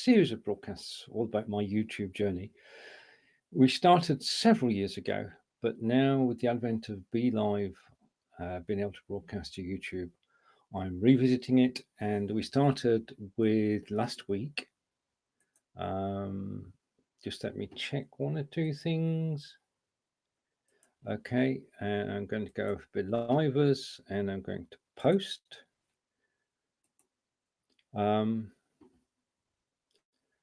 series of broadcasts all about my YouTube journey. We started several years ago, but now with the advent of Be.Live, being able to broadcast to YouTube, I'm revisiting it, and we started with last week. Just let me check one or two things. Okay, and I'm going to go for Be.Livers, and I'm going to post.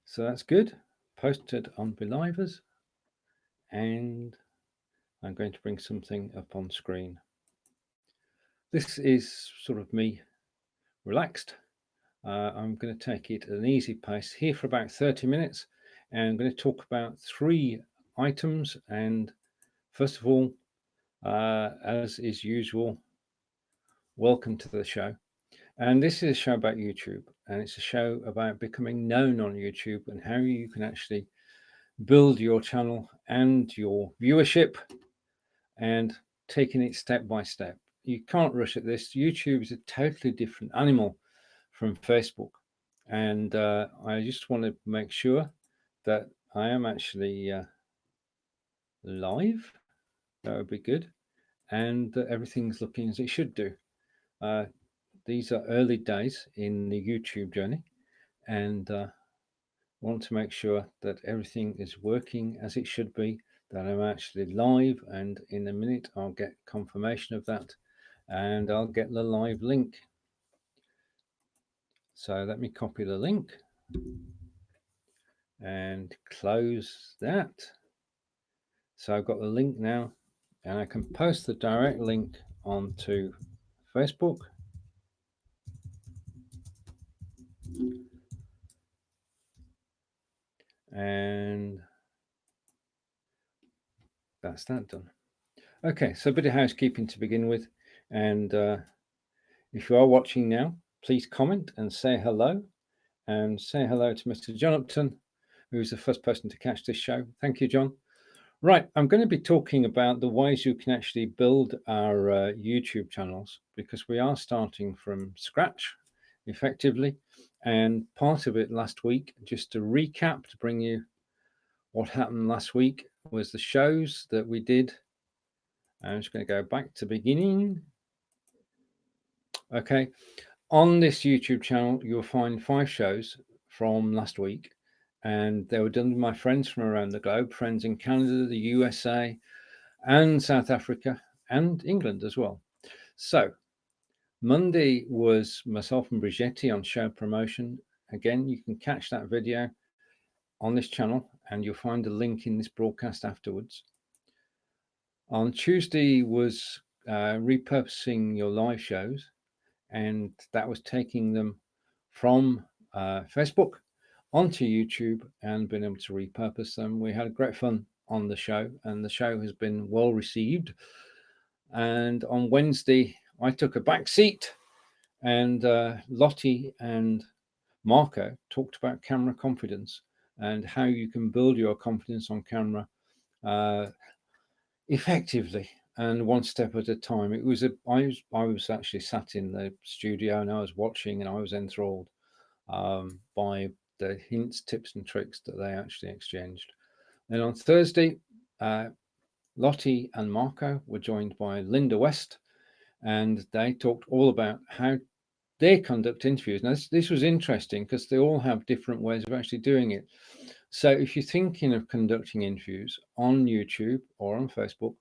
So that's good. Posted on Be.Livers, and I'm going to bring something up on screen. This is sort of me relaxed. I'm going to take it at an easy pace here for about 30 minutes, and I'm going to talk about 3 items. And first of all, as is usual, welcome to the show. And this is a show about YouTube, and it's a show about becoming known on YouTube and how you can actually build your channel and your viewership and taking it step by step. You can't rush at this. YouTube is a totally different animal from Facebook. And I just want to make sure that I am actually live. That would be good. And that everything's looking as it should do. These are early days in the YouTube journey, and want to make sure that everything is working as it should be, that I'm actually live, and in a minute I'll get confirmation of that, and I'll get the live link. So let me copy the link and close that. So I've got the link now, and I can post the direct link onto Facebook. And that's that done. Okay, so a bit of housekeeping to begin with. And if you are watching now, please comment and say hello. And say hello to Mr. John Upton, who's the first person to catch this show. Thank you, John. Right, I'm going to be talking about the ways you can actually build our YouTube channels, because we are starting from scratch, effectively. And part of it last week, just to recap, to bring you what happened last week, was the shows that we did. I'm just going to go back to the beginning. Okay, on this YouTube channel, you'll find 5 shows from last week, and they were done with my friends from around the globe, friends in Canada, the USA, and South Africa, and England as well. So Monday was myself and Brigetti on show promotion. Again, you can catch that video on this channel, and you'll find a link in this broadcast afterwards. On Tuesday was repurposing your live shows, and that was taking them from Facebook onto YouTube and being able to repurpose them. We had great fun on the show, and the show has been well received. And on Wednesday, I took a back seat, and Lottie and Marco talked about camera confidence and how you can build your confidence on camera effectively and one step at a time. It was I was actually sat in the studio, and I was watching, and I was enthralled by the hints, tips, and tricks that they actually exchanged. Then on Thursday, Lottie and Marco were joined by Linda West, and they talked all about how they conduct interviews. Now, this was interesting because they all have different ways of actually doing it. So if you're thinking of conducting interviews on YouTube or on Facebook,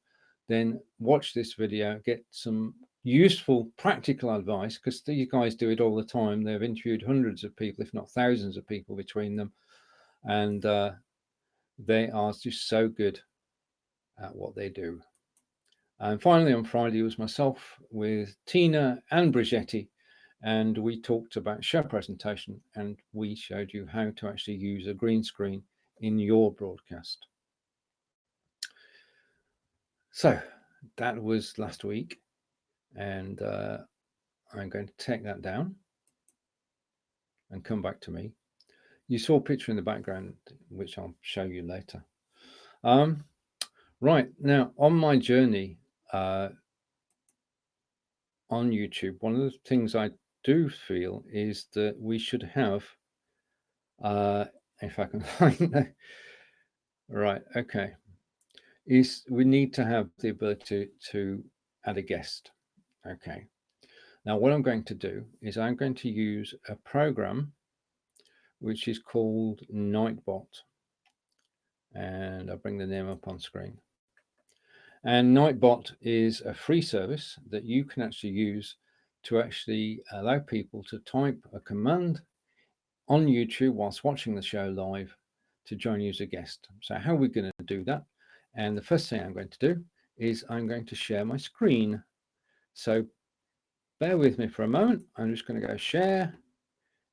then watch this video, get some useful practical advice, because these guys do it all the time. They've interviewed hundreds of people, if not thousands of people between them, and they are just so good at what they do. And finally, on Friday was myself with Tina and Brigetti, and we talked about show presentation, and we showed you how to actually use a green screen in your broadcast. So that was last week, and I'm going to take that down and come back to me. You saw a picture in the background, which I'll show you later. Right, now on my journey on YouTube, one of the things I do feel is that we should have If I can find that. Right, okay. Is we need to have the ability to add a guest. Okay. Now what I'm going to do is I'm going to use a program which is called Nightbot. And I'll bring the name up on screen. And Nightbot is a free service that you can actually use to actually allow people to type a command on YouTube whilst watching the show live to join you as a guest. So how are we going to do that? And the first thing I'm going to do is I'm going to share my screen. So bear with me for a moment. I'm just going to go share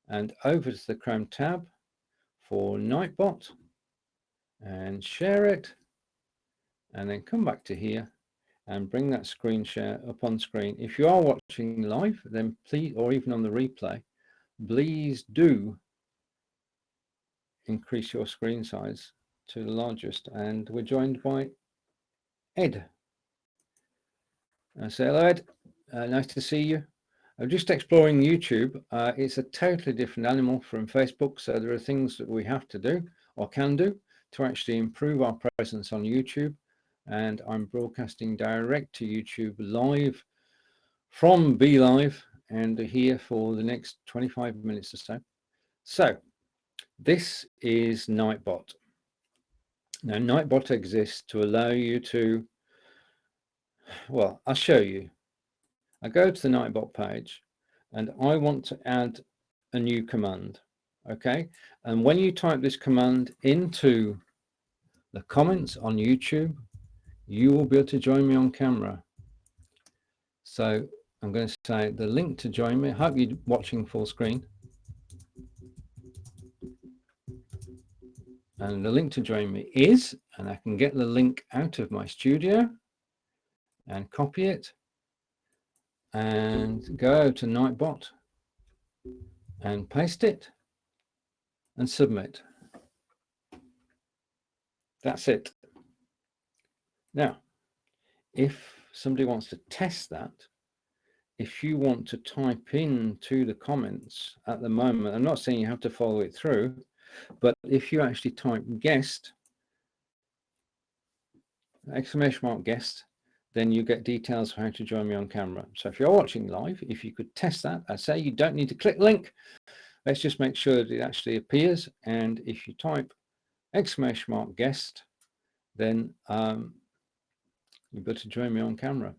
and over to the Chrome tab for Nightbot and share it, and then come back to here and bring that screen share up on screen. If you are watching live, then please, or even on the replay, please do increase your screen size to the largest. And we're joined by Ed. Say hello, Ed. Nice to see you. I'm just exploring YouTube. It's a totally different animal from Facebook, so there are things that we have to do or can do to actually improve our presence on YouTube. And I'm broadcasting direct to YouTube live from Be.Live and here for the next 25 minutes or so. So this is Nightbot. Now Nightbot exists to allow you to, well, I'll show you. I go to the Nightbot page and I want to add a new command. Okay, and when you type this command into the comments on YouTube, you will be able to join me on camera. So I'm going to say the link to join me. I hope you're watching full screen. And the link to join me is, and I can get the link out of my studio and copy it and go to Nightbot and paste it and submit. That's it. Now, if somebody wants to test that, if you want to type into the comments at the moment, I'm not saying you have to follow it through, but if you actually type guest, !guest, then you get details of how to join me on camera. So if you're watching live, if you could test that, I say you don't need to click link. Let's just make sure that it actually appears. And if you type !guest, then you'll be able to join me on camera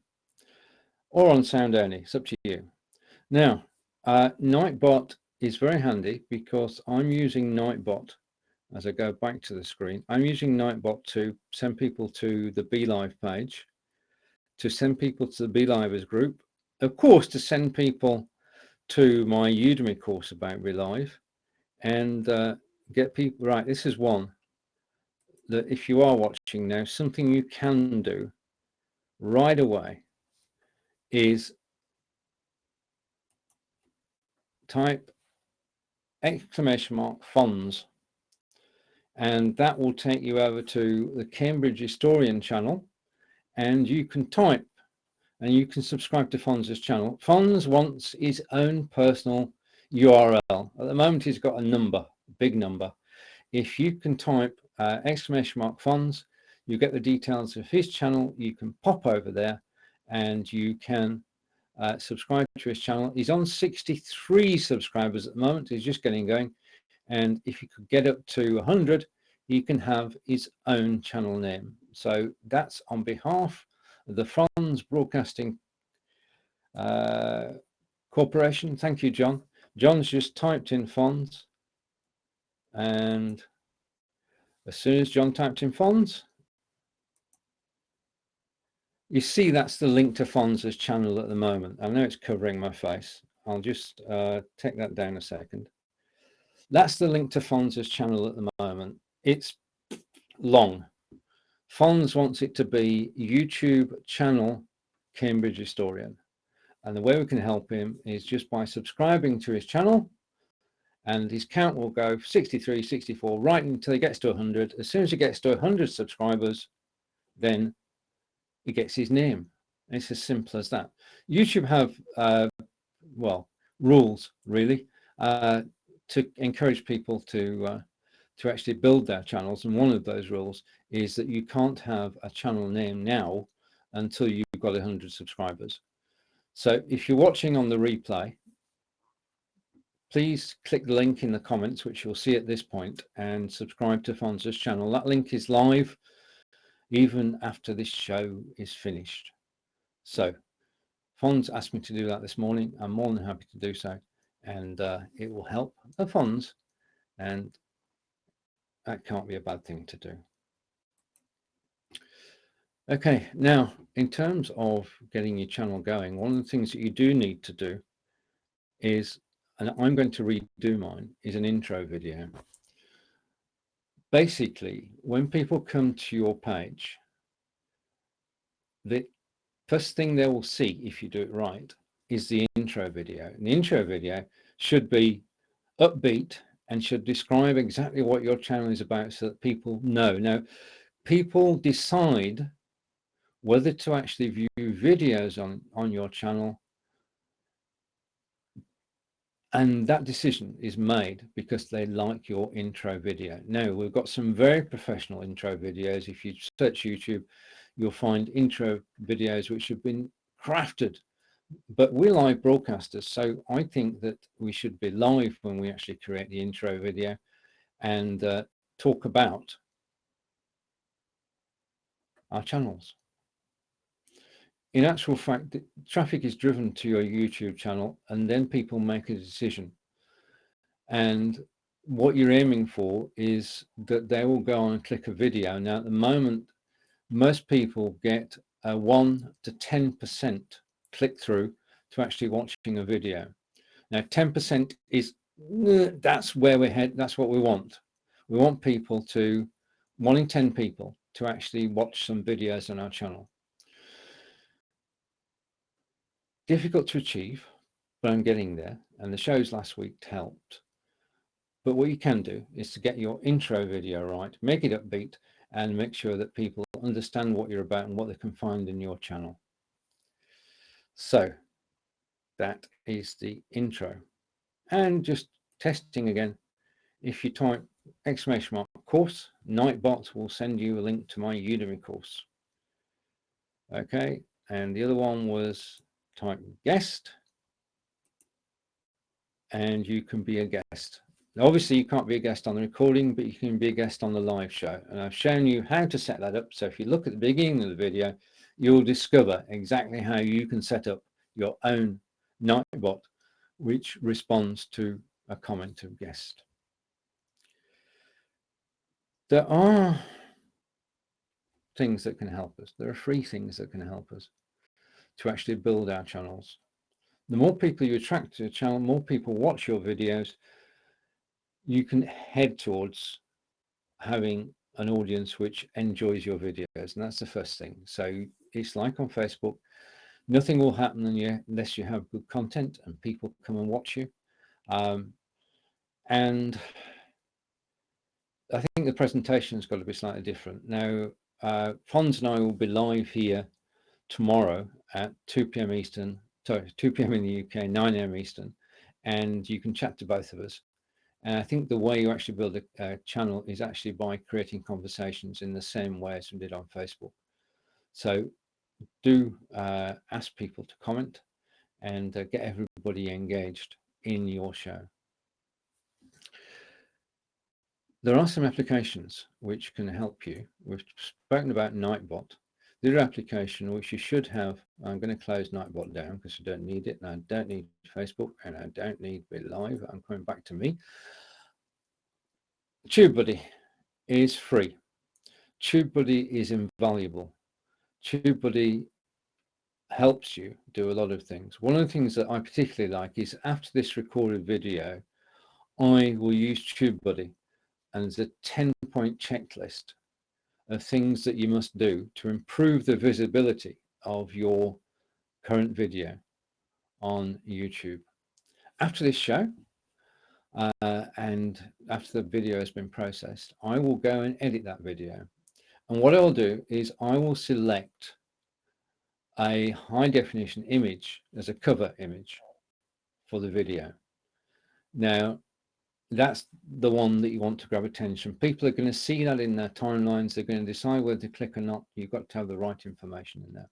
or on sound only. It's up to you. Now, Nightbot is very handy because I'm using Nightbot. As I go back to the screen, I'm using Nightbot to send people to the Be.Live page, to send people to the Be.Livers group, of course, to send people to my Udemy course about Be.Live, and get people, right, this is one that if you are watching now, something you can do right away is type !funds, and that will take you over to the Cambridge Historian channel, and you can type and you can subscribe to Fonz's channel. Fonz wants his own personal URL. At the moment, he's got a number, a big number. If you can type !Fonz, you get the details of his channel. You can pop over there and you can subscribe to his channel. He's on 63 subscribers at the moment. He's just getting going. And if you could get up to 100, he can have his own channel name. So that's on behalf of the Fonz Broadcasting Corporation. Thank you, John. John's just typed in Fonz, and as soon as John typed in Fonz, you see that's the link to Fonz's channel at the moment. I know it's covering my face. I'll just take that down a second. That's the link to Fonz's channel at the moment. It's long. Fonz wants it to be YouTube channel Cambridge Historian. And the way we can help him is just by subscribing to his channel, and his count will go 63, 64, right until he gets to 100. As soon as he gets to 100 subscribers, then he gets his name. It's as simple as that. YouTube have, well, rules, really. to encourage people to actually build their channels. And one of those rules is that you can't have a channel name now until you've got 100 subscribers. So if you're watching on the replay, please click the link in the comments, which you'll see at this point, and subscribe to Fonz's channel. That link is live even after this show is finished. So Fonz asked me to do that this morning. I'm more than happy to do so, and it will help the Fonz, and that can't be a bad thing to do. Okay, now in terms of getting your channel going, one of the things that you do need to do is, and I'm going to redo mine, is an intro video. Basically, when people come to your page, the first thing they will see, if you do it right, is the intro video. And the intro video should be upbeat and should describe exactly what your channel is about so that people know. Now, people decide whether to actually view videos on your channel, and that decision is made because they like your intro video. Now, we've got some very professional intro videos. If you search YouTube, you'll find intro videos which have been crafted, but we're live broadcasters, so I think that we should be live when we actually create the intro video and talk about our channels. In actual fact, traffic is driven to your YouTube channel, and then people make a decision. And what you're aiming for is that they will go on and click a video. Now, at the moment, most people get a 1 to 10% click through to actually watching a video. Now, 10% is, that's where we're headed. That's what we want. We want people to, 1 in 10 people to actually watch some videos on our channel. Difficult to achieve, but I'm getting there, and the shows last week helped. But what you can do is to get your intro video right, make it upbeat, and make sure that people understand what you're about and what they can find in your channel. So that is the intro. And just testing again, if you type !course, Nightbot will send you a link to my Udemy course. Okay, and the other one was type guest, and you can be a guest. Now, obviously, you can't be a guest on the recording, but you can be a guest on the live show. And I've shown you how to set that up. So if you look at the beginning of the video, you'll discover exactly how you can set up your own Nightbot, which responds to a comment of guest. There are things that can help us. There are free things that can help us to actually build our channels. The more people you attract to your channel, more people watch your videos, you can head towards having an audience which enjoys your videos, and that's the first thing. So it's like on Facebook, nothing will happen unless you have good content and people come and watch you. And I think the presentation's got to be slightly different. Now, Fonz and I will be live here tomorrow at 2 p.m. Eastern, sorry, 2 p.m. in the UK, 9 a.m. Eastern, and you can chat to both of us. And I think the way you actually build a channel is actually by creating conversations in the same way as we did on Facebook. So do ask people to comment and get everybody engaged in your show. There are some applications which can help you. We've spoken about Nightbot. The other application which you should have, I'm going to close Nightbot down because I don't need it, and I don't need Facebook, and I don't need Be.Live. I'm coming back to me. TubeBuddy is free. TubeBuddy is invaluable. TubeBuddy helps you do a lot of things. One of the things that I particularly like is after this recorded video, I will use TubeBuddy, and there's a 10-point checklist of things that you must do to improve the visibility of your current video on YouTube. After this show, and after the video has been processed, I will go and edit that video. And what I'll do is I will select a high definition image as a cover image for the video. Now, that's the one that you want to grab attention. People are going to see that in their timelines. They're going to decide whether to click or not. You've got to have the right information in there.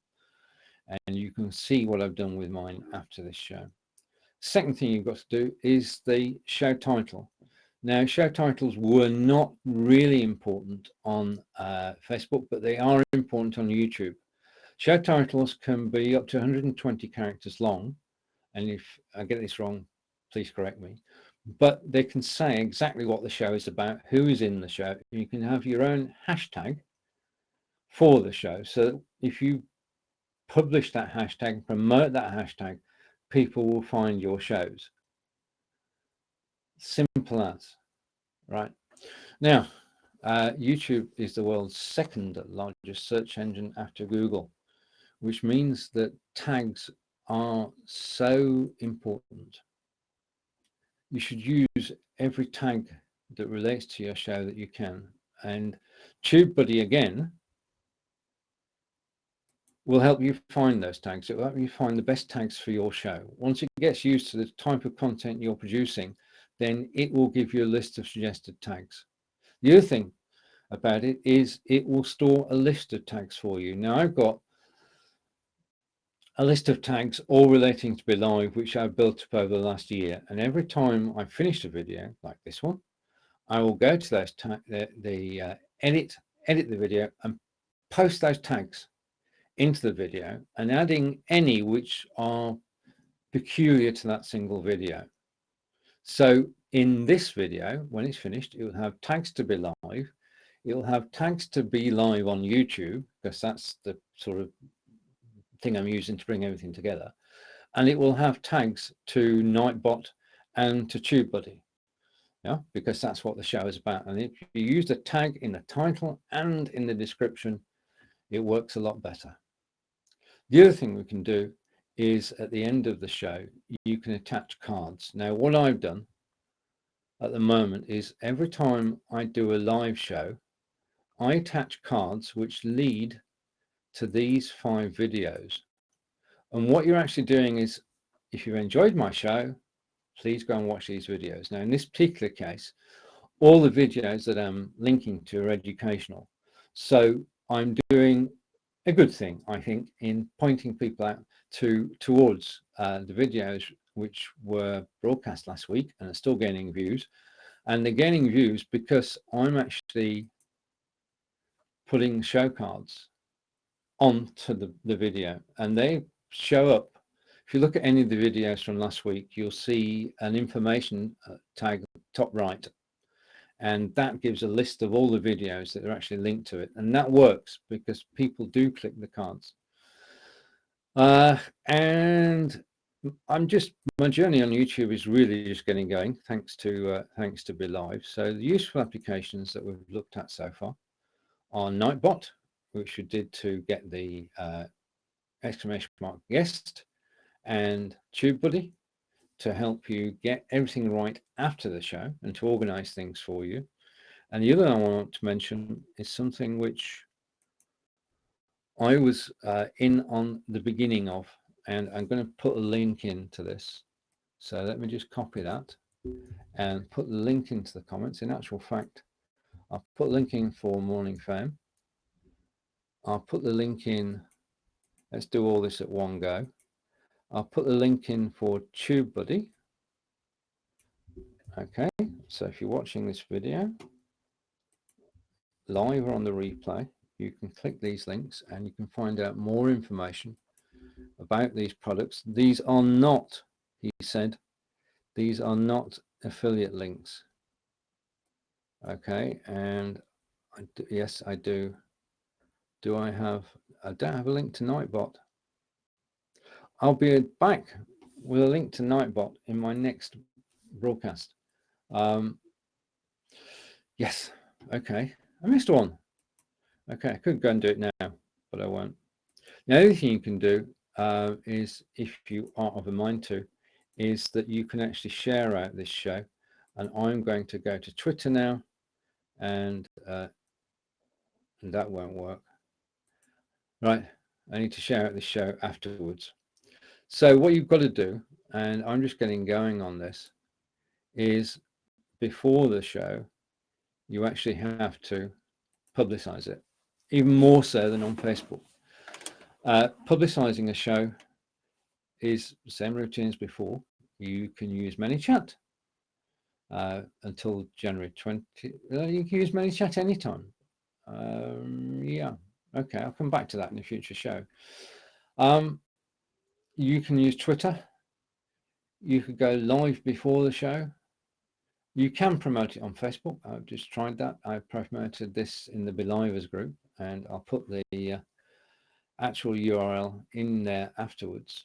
And you can see what I've done with mine after this show. Second thing you've got to do is the show title. Now, show titles were not really important on Facebook, but they are important on YouTube. Show titles can be up to 120 characters long. And if I get this wrong, please correct me. But they can say exactly what the show is about, who is in the show. You can have your own hashtag for the show. So if you publish that hashtag, promote that hashtag, people will find your shows. Simple as, right? Now, YouTube is the world's second largest search engine after Google, which means that tags are so important. You should use every tag that relates to your show that you can. And TubeBuddy, again, will help you find those tags. It will help you find the best tags for your show. Once it gets used to the type of content you're producing, then it will give you a list of suggested tags. The other thing about it is it will store a list of tags for you. Now, I've got a list of tags all relating to Be.Live, which I've built up over the last year. And every time I finish a video like this one, I will go to those edit the video and post those tags into the video, and adding any which are peculiar to that single video. So in this video, when it's finished, it will have tags to Be.Live. It will have tags to Be.Live on YouTube, because that's the sort of thing I'm using to bring everything together. And it will have tags to Nightbot and to TubeBuddy. Yeah, because that's what the show is about. And if you use the tag in the title and in the description, it works a lot better. The other thing we can do is at the end of the show, you can attach cards. Now, what I've done at the moment is every time I do a live show, I attach cards which lead to these 5 videos. And what you're actually doing is, if you've enjoyed my show, please go and watch these videos. Now, in this particular case, all the videos that I'm linking to are educational. So I'm doing a good thing, I think, in pointing people out towards the videos which were broadcast last week and are still gaining views. And they're gaining views because I'm actually putting show cards onto the video, and they show up. If you look at any of the videos from last week, you'll see an information tag top right, and that gives a list of all the videos that are actually linked to it. And that works because people do click the cards. And my journey on YouTube is really just getting going, thanks to Be.Live. So the useful applications that we've looked at so far are Nightbot, which we did to get the exclamation mark guest, and TubeBuddy to help you get everything right after the show and to organize things for you. And the other I want to mention is something which I was in on the beginning of, and I'm going to put a link into this. So let me just copy that and put the link into the comments. In actual fact, I'll put a link in for Morning Fame. I'll put the link in. Let's do all this at one go. I'll put the link in for TubeBuddy. Okay, so if you're watching this video live or on the replay, you can click these links and you can find out more information about these products. These are not, he said, these are not affiliate links. Okay, and yes, I do. I don't have a link to Nightbot. I'll be back with a link to Nightbot in my next broadcast. Yes, okay, I missed one. Okay, I could go and do it now, but I won't. The other thing you can do is, if you are of a mind to, is that you can actually share out this show. And I'm going to go to Twitter now, and that won't work. Right, I need to share out this show afterwards. So what you've got to do, and I'm just getting going on this, is before the show, you actually have to publicize it, even more so than on Facebook. Publicizing a show is the same routine as before. You can use ManyChat until January 20. You can use ManyChat anytime. Yeah, okay, I'll come back to that in a future show. You can use Twitter. You could go live before the show. You can promote it on Facebook. I've just tried that. I promoted this in the Be.Livers group, and I'll put the actual URL in there afterwards.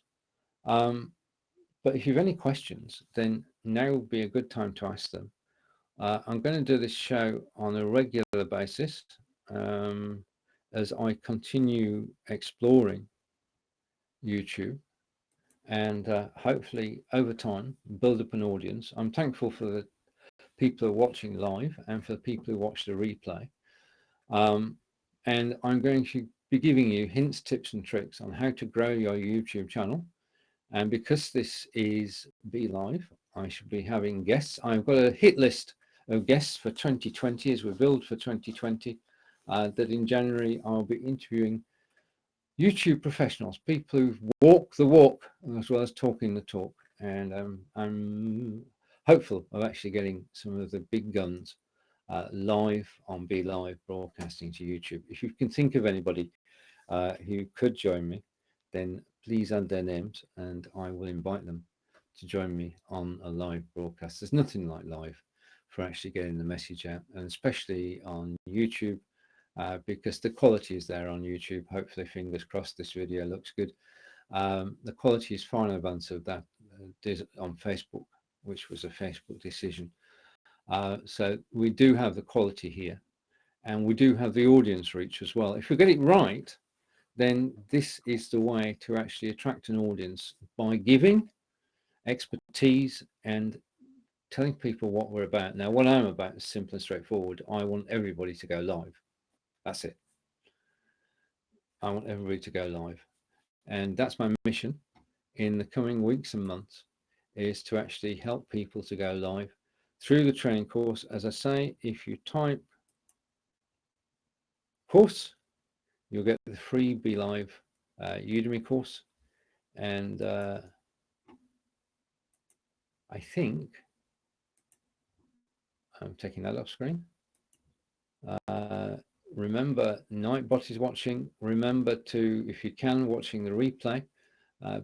But if you have any questions, then now would be a good time to ask them. I'm going to do this show on a regular basis as I continue exploring YouTube, and hopefully over time build up an audience. I'm thankful for the people who are watching live and for the people who watch the replay. And I'm going to be giving you hints, tips and tricks on how to grow your YouTube channel. And because this is Be.Live, I should be having guests. I've got a hit list of guests for 2020 as we build for 2020, that in January I'll be interviewing YouTube professionals, people who walk the walk as well as talking the talk. And I'm hopeful of actually getting some of the big guns live on Be.Live broadcasting to YouTube. If you can think of anybody who could join me, then please add their names and I will invite them to join me on a live broadcast. There's nothing like live for actually getting the message out, and especially on YouTube, because the quality is there on YouTube. Hopefully, fingers crossed, this video looks good. The quality is far in advance of that on Facebook, which was a Facebook decision. So we do have the quality here, and we do have the audience reach as well. If we get it right, then this is the way to actually attract an audience, by giving expertise and telling people what we're about. Now, what I'm about is simple and straightforward. I want everybody to go live. That's it. I want everybody to go live. And that's my mission in the coming weeks and months, is to actually help people to go live through the training course. As I say, if you type course, you'll get the free Be.Live Udemy course. And I think I'm taking that off screen. Remember, Nightbot is watching. Remember to, if you can, watching the replay,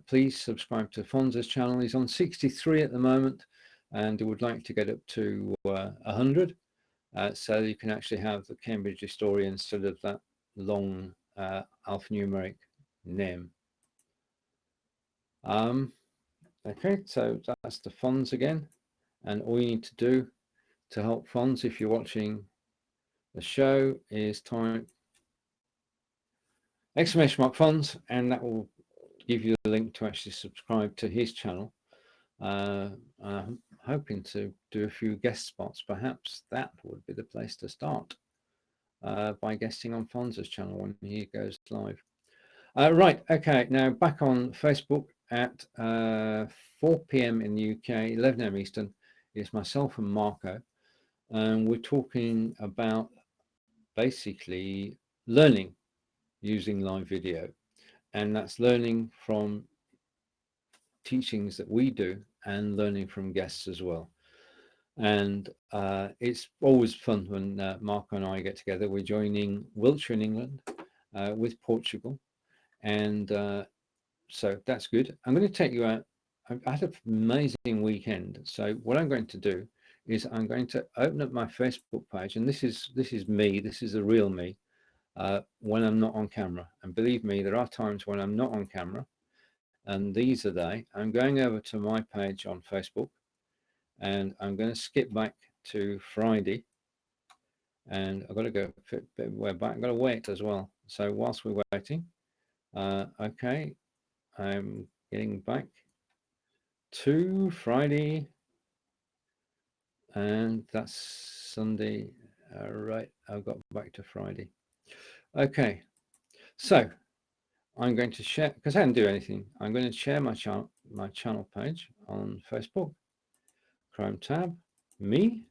please subscribe to Fonza's channel. He's on 63 at the moment, and would like to get up to 100, so you can actually have the Cambridge historian instead of that long alphanumeric name. Okay, so that's the Fonz again, and all you need to do to help Fonz, if you're watching the show, is type !Fonz, and that will give you the link to actually subscribe to his channel. I'm hoping to do a few guest spots. Perhaps that would be the place to start, by guesting on Fonza's channel when he goes live. Right, okay, now back on Facebook at 4 p.m. in the UK, 11 a.m. Eastern. It's myself and Marco, and we're talking about basically learning using live video, and that's learning from teachings that we do and learning from guests as well. And it's always fun when Marco and I get together. We're joining Wiltshire in England with Portugal, and so that's good. I'm going to take you out. I had an amazing weekend. So what I'm going to do is I'm going to open up my Facebook page, and this is me. This is the real me when I'm not on camera. And believe me, there are times when I'm not on camera, and these are they. I'm going over to my page on Facebook, and I'm going to skip back to Friday, and I've got to go a bit way back. I've got to wait as well. So whilst we're waiting, okay, I'm getting back to Friday, and that's Sunday. Right, I've got back to Friday. Okay, so I'm going to share, because I didn't do anything. I'm going to share my channel page on Facebook. Chrome tab, me,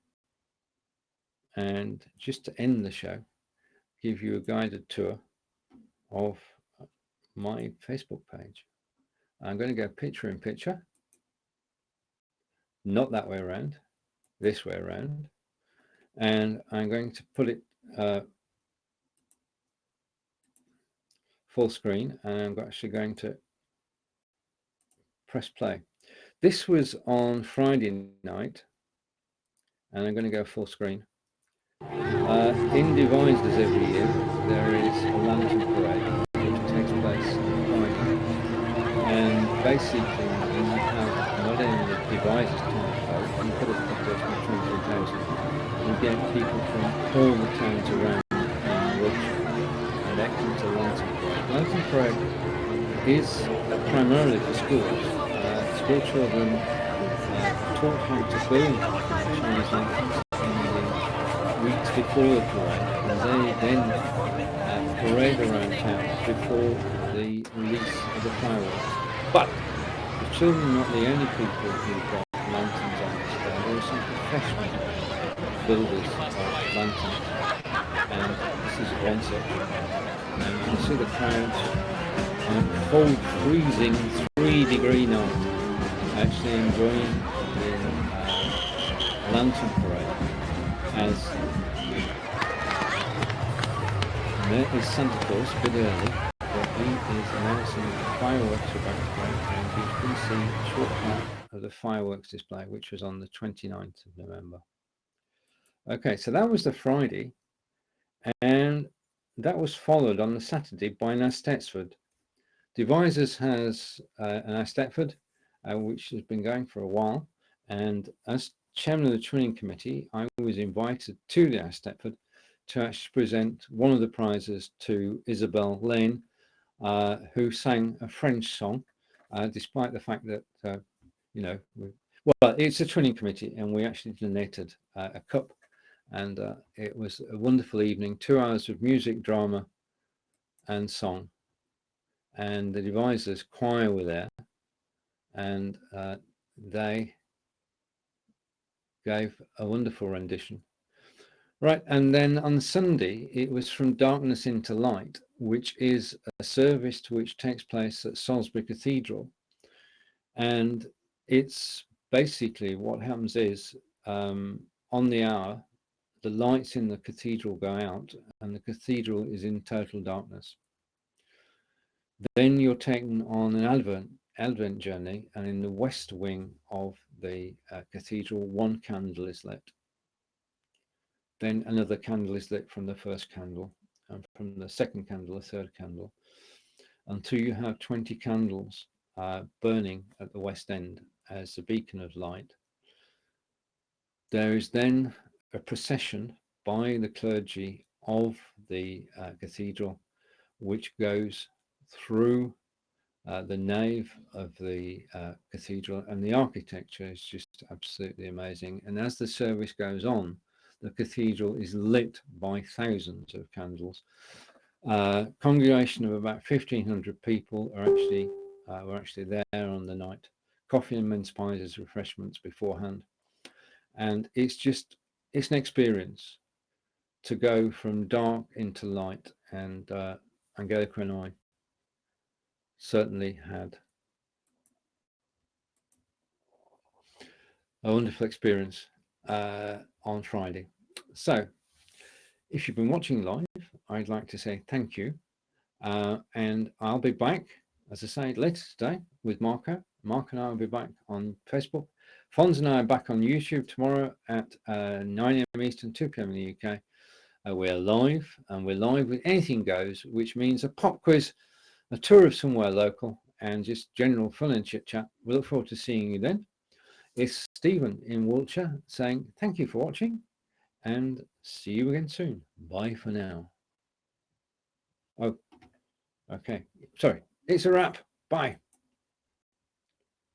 and just to end the show, give you a guided tour of my Facebook page. I'm going to go picture in picture, not that way around, this way around, and I'm going to put it full screen, and I'm actually going to press play. This was on Friday night, and I'm going to go full screen. In Devices every year, there is a lantern parade which takes place on Friday. And basically, you have not only the Devices townsfolk, you put a population of 23,000, you get people from all the towns around in Wiltshire, and that comes to Lantern Parade. Lantern Parade is primarily for schools. School children taught how to build Chinese lanterns weeks before the parade, and they then parade around town before the release of the fireworks. But the children are not the only people who've got lanterns on display. There are some professional builders of lanterns, and this is one section. And you can see the crowds on a cold, freezing 3-degree night actually enjoying the lantern parade. As there is Santa Claus, a bit early, but he is announcing that the fireworks are about to go, and you can see a short part of the fireworks display, which was on the 29th of November. Okay, so that was the Friday, and that was followed on the Saturday by an Eisteddfod. Devices has an Eisteddfod, which has been going for a while, and as chairman of the Twinning Committee, I was invited to the Eisteddfod to actually present one of the prizes to Isabel Lane, who sang a French song, despite the fact that, it's a Twinning Committee, and we actually donated a cup, and it was a wonderful evening, 2 hours of music, drama, and song. And the Devices choir were there, and they gave a wonderful rendition. Right, and then on Sunday, it was From Darkness into Light, which is a service which takes place at Salisbury Cathedral. And it's basically what happens is on the hour, the lights in the cathedral go out and the cathedral is in total darkness. Then you're taken on an Advent journey, and in the west wing of the cathedral, one candle is lit. Then another candle is lit from the first candle, and from the second candle, a third candle, until you have 20 candles burning at the west end as a beacon of light. There is then a procession by the clergy of the cathedral, which goes through the nave of the cathedral, and the architecture is just absolutely amazing. And as the service goes on, the cathedral is lit by thousands of candles. Congregation of about 1,500 people were actually there on the night. Coffee and mince pies as refreshments beforehand, and it's an experience to go from dark into light. And Angelica and I certainly had a wonderful experience on Friday. So if you've been watching live, I'd like to say thank you. And I'll be back, as I say, later today with Marco. Mark and I will be back on Facebook. Fons and I are back on YouTube tomorrow at 9 a.m. Eastern, 2 p.m. in the UK. We're live, and we're live with Anything Goes, which means a pop quiz, a tour of somewhere local, and just general fun and chit chat. We look forward to seeing you then. It's Stephen in Wiltshire saying thank you for watching, and see you again soon. Bye for now. Oh, okay. Sorry. It's a wrap. Bye.